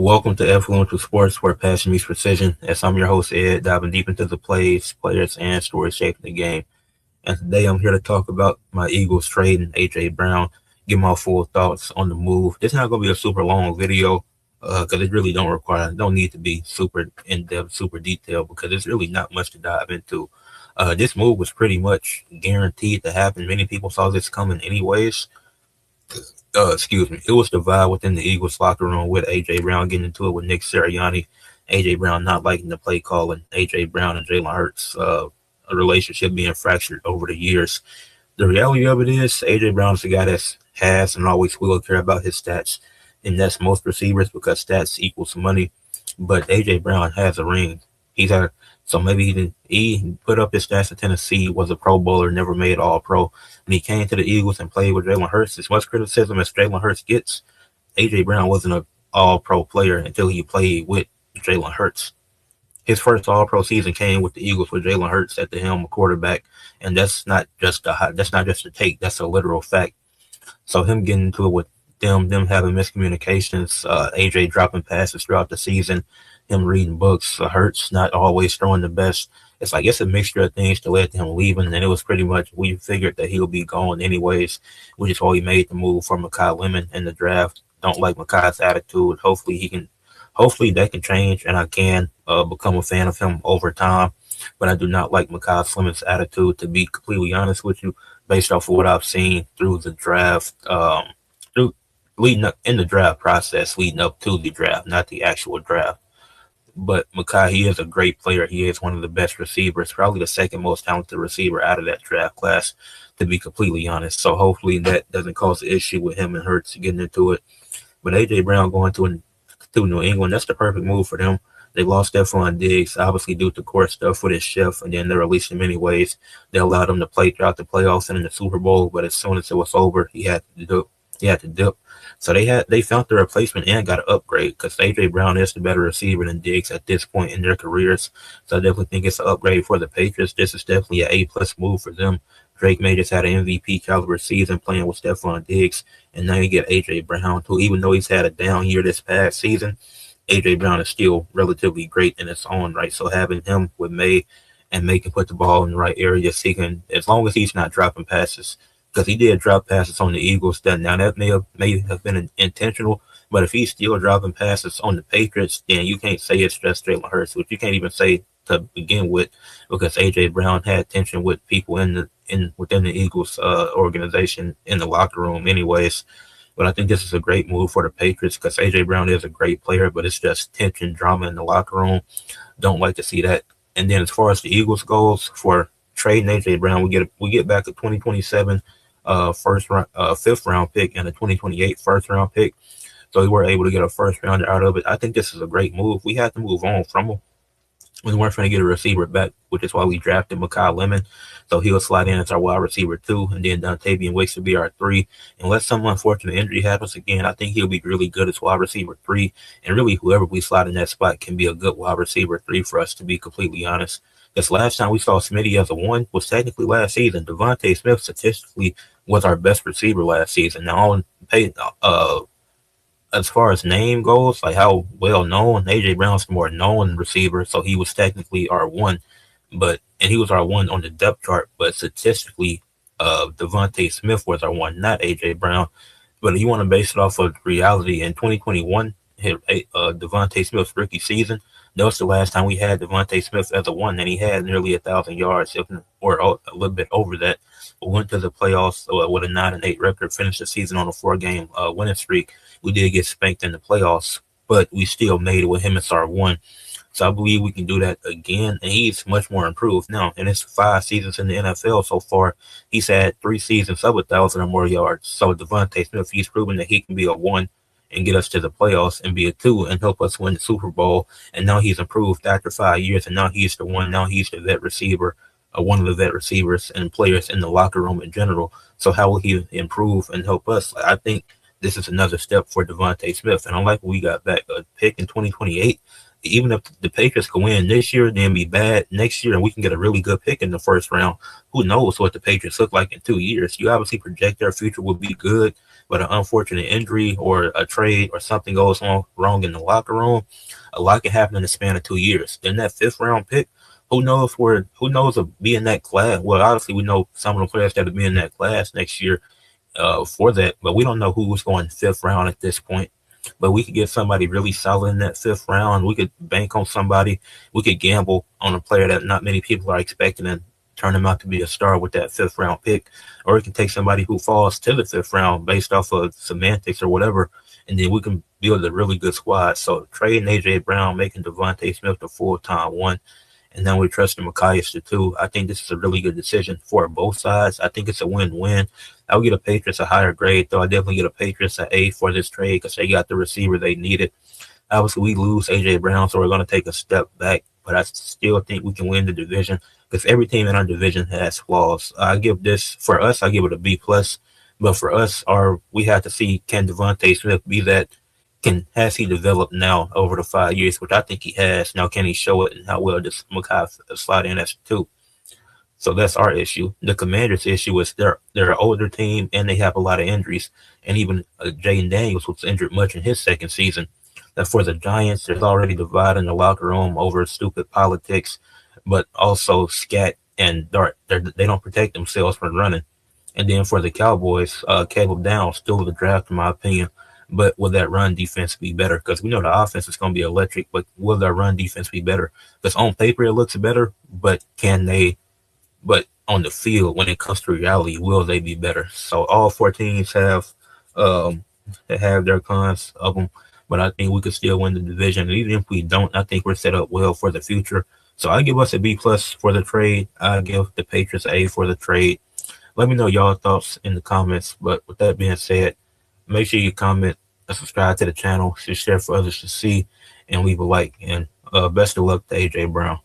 Welcome to Ed Fluential Sports, where passion meets precision. As I'm your host, Ed, diving deep into the plays, players, and stories shaping the game. And today I'm here to talk about my Eagles trading A.J. Brown, give my full thoughts on the move. This is not going to be a super long video because it really don't need to be super in-depth, super detailed because there's really not much to dive into. This move was pretty much guaranteed to happen. Many people saw this coming anyways. Excuse me, it was the vibe within the Eagles locker room with AJ Brown getting into it with Nick Sirianni, AJ Brown not liking the play call, and AJ Brown and Jalen Hurts, a relationship being fractured over the years. The reality of it is, AJ Brown's the guy that has and always will care about his stats, and that's most receivers because stats equals money. But AJ Brown has a ring. He's had so maybe he put up his stats in Tennessee, was a Pro Bowler, never made All Pro. When he came to the Eagles and played with Jalen Hurts, as much criticism as Jalen Hurts gets, AJ Brown wasn't an All Pro player until he played with Jalen Hurts. His first All Pro season came with the Eagles with Jalen Hurts at the helm of quarterback, and that's not just a take. That's a literal fact. So him getting into it with them having miscommunications, AJ dropping passes throughout the season, him reading books, Hurts not always throwing the best. It's a mixture of things that led to him leaving, and it was pretty much we figured that he'll be gone anyways, which is why we made the move for Mekhi Lemon in the draft. Don't like Mekhi's attitude. Hopefully that can change, and I can become a fan of him over time. But I do not like Mekhi Lemon's attitude, to be completely honest with you, based off of what I've seen through the draft, through leading up in the draft process, leading up to the draft, not the actual draft. But Mekhi, he is a great player. He is one of the best receivers, probably the second most talented receiver out of that draft class, to be completely honest. So hopefully that doesn't cause an issue with him and Hurts getting into it. But AJ Brown going to New England, that's the perfect move for them. They lost Stephon Diggs, obviously due to court stuff with his chef, and then they released him anyways. They allowed him to play throughout the playoffs and in the Super Bowl, but as soon as it was over, he had to dip. So they found the replacement and got an upgrade because AJ Brown is the better receiver than Diggs at this point in their careers. So I definitely think it's an upgrade for the Patriots. This is definitely an A+ move for them. Drake May just had an MVP caliber season playing with Stephon Diggs, and now you get AJ Brown, who even though he's had a down year this past season, AJ Brown is still relatively great in its own right. So having him with May and May can put the ball in the right areas, he can, as long as he's not dropping passes, because he did drop passes on the Eagles. That may have been intentional, but if he's still dropping passes on the Patriots, then you can't say it's just Jalen Hurts, which you can't even say to begin with, because AJ Brown had tension with people within the Eagles organization in the locker room, anyways. But I think this is a great move for the Patriots because AJ Brown is a great player, but it's just tension, drama in the locker room. Don't like to see that. And then as far as the Eagles goes for trading AJ Brown, we get back a 2027 fifth round pick and a 2028 first round pick. So we were able to get a first rounder out of it. I think this is a great move. We had to move on from him. We weren't trying to get a receiver back, which is why we drafted Mekhi Lemon. So he'll slide in as our wide receiver 2, and then Dontavian Wicks will be our 3. Unless some unfortunate injury happens again, I think he'll be really good as wide receiver 3. And really, whoever we slide in that spot can be a good wide receiver 3 for us, to be completely honest. This last time we saw Smitty as a 1 was technically last season. Devontae Smith statistically was our best receiver last season. Now, as far as name goes, like how well known, AJ Brown's the more known receiver, so he was technically our 1, and he was our 1 on the depth chart. But statistically, Devontae Smith was our 1, not AJ Brown. But you want to base it off of reality. In 2021, Devontae Smith's rookie season, that was the last time we had Devontae Smith as a 1, and he had nearly 1,000 yards, or a little bit over that. We went to the playoffs with a 9-8 record, finished the season on a 4-game winning streak. We did get spanked in the playoffs, but we still made it with him as our 1. So I believe we can do that again, and he's much more improved now. In his 5 seasons in the NFL so far, he's had 3 seasons of 1,000 or more yards. So Devontae Smith, he's proven that he can be a 1 and get us to the playoffs, and be a 2 and help us win the Super Bowl. And now he's improved after 5 years, and now he's the 1. Now he's the vet receiver, one of the vet receivers and players in the locker room in general. So how will he improve and help us? I think this is another step for Devontae Smith. And unlike we got back a pick in 2028, even if the Patriots can win this year, then be bad next year, and we can get a really good pick in the first round, who knows what the Patriots look like in 2 years? You obviously project their future will be good, but an unfortunate injury or a trade or something goes wrong in the locker room, a lot can happen in the span of 2 years. Then that fifth round pick, who knows of being that class? Well, obviously we know some of the players that will be in that class next year for that, but we don't know who was going fifth round at this point. But we could get somebody really solid in that fifth round. We could bank on somebody. We could gamble on a player that not many people are expecting and turn him out to be a star with that fifth round pick. Or we can take somebody who falls to the fifth round based off of semantics or whatever, and then we can build a really good squad. So trading AJ Brown, making Devontae Smith the full-time one, and then we trust Machias to two. I think this is a really good decision for both sides. I think it's a win-win. I would get a Patriots a higher grade, though. I definitely get a Patriots an A for this trade because they got the receiver they needed. Obviously, we lose A.J. Brown, so we're going to take a step back, but I still think we can win the division because every team in our division has flaws. I give this, for us, I give it a B+, but for us, we have to see, can Devontae Smith be that, has he developed now over the 5 years, which I think he has. Now, can he show it, and how well does Makai slide in as two? So that's our issue. The Commanders' issue is they're an older team and they have a lot of injuries. And even Jaden Daniels was injured much in his second season. That for the Giants, there's already divide in the locker room over stupid politics, but also scat and dart. They don't protect themselves from running. And then for the Cowboys, Caleb Downs still the draft, in my opinion. But will that run defense be better? Because we know the offense is going to be electric, but will their run defense be better? Because on paper it looks better, but but on the field, when it comes to reality, will they be better? So all four teams they have their cons of them, but I think we could still win the division. And even if we don't, I think we're set up well for the future. So I give us a B+ for the trade. I give the Patriots A for the trade. Let me know y'all thoughts in the comments. But with that being said, make sure you comment and subscribe to the channel, share for others to see, and leave a like. And best of luck to AJ Brown.